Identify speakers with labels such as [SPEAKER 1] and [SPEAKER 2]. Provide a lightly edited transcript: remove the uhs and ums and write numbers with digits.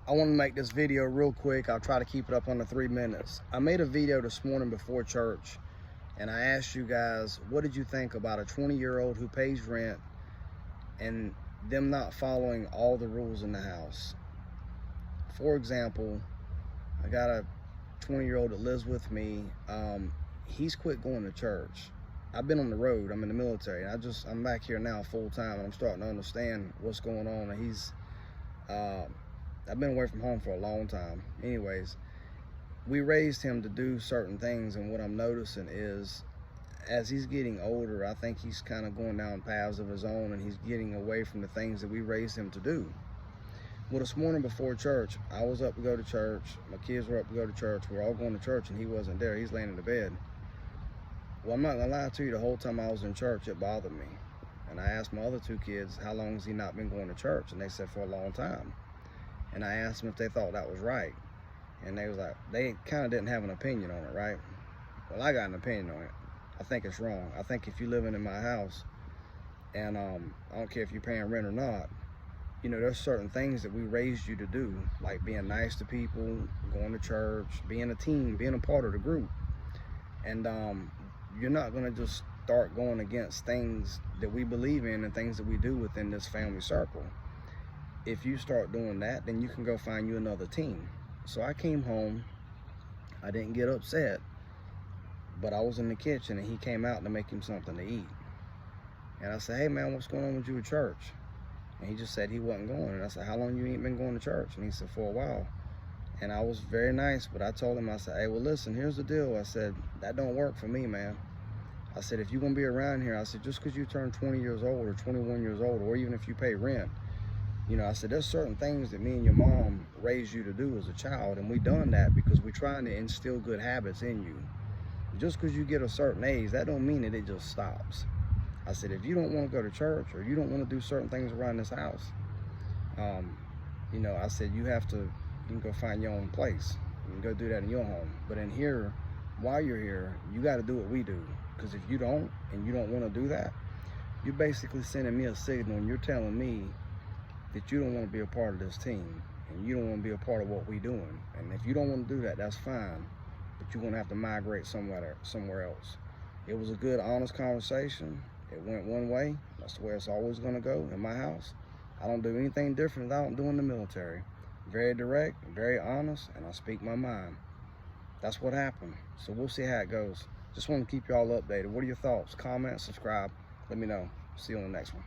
[SPEAKER 1] I want to make this video real quick. I'll try to keep it up under 3 minutes. I made a video this morning before church, and I asked you guys, what did you think about a 20-year-old who pays rent and them not following all the rules in the house? For example, I got a 20-year-old that lives with me. He's quit going to church. I've been on the road. I'm in the military. I'm back here now full time, and I'm starting to understand what's going on. And I've been away from home for a long time. Anyways, we raised him to do certain things, and what I'm noticing is, as he's getting older, I think he's kind of going down paths of his own, and he's getting away from the things that we raised him to do. Well, this morning before church, I was up to go to church. My kids were up to go to church. We're all going to church, and he wasn't there. He's laying in the bed. Well, I'm not gonna lie to you, the whole time I was in church, it bothered me. And I asked my other two kids, how long has he not been going to church? And they said for a long time. And I asked them if they thought that was right. And they was like, they kind of didn't have an opinion on it, right? Well, I got an opinion on it. I think it's wrong. I think if you're living in my house, and I don't care if you're paying rent or not, you know, there's certain things that we raised you to do, like being nice to people, going to church, being a team, being a part of the group. And you're not gonna just start going against things that we believe in and things that we do within this family circle. If you start doing that, then you can go find you another team. So I came home, I didn't get upset, but I was in the kitchen and he came out to make him something to eat. And I said, hey man, what's going on with you at church? And he just said he wasn't going. And I said, how long you ain't been going to church? And he said, for a while. And I was very nice, but I told him, I said, hey, well, listen, here's the deal. I said, that don't work for me, man. I said, if you're gonna be around here, I said, just because you turn 20 years old or 21 years old, or even if you pay rent, you know, I said, there's certain things that me and your mom raised you to do as a child, and we done that because we're trying to instill good habits in you. Just because you get a certain age, that don't mean that it just stops. I said, if you don't want to go to church or you don't want to do certain things around this house, you know, I said, you can go find your own place. You can go do that in your home. But in here, while you're here, you got to do what we do. Because if you don't, and you don't want to do that, you're basically sending me a signal, and you're telling me that you don't want to be a part of this team, and you don't want to be a part of what we're doing. And if you don't want to do that, that's fine. But you're going to have to migrate somewhere else. It was a good, honest conversation. It went one way. That's the way it's always going to go in my house. I don't do anything different than I don't do in the military. Very direct, very honest, and I speak my mind. That's what happened. So we'll see how it goes. Just want to keep y'all updated. What are your thoughts? Comment, subscribe. Let me know. See you on the next one.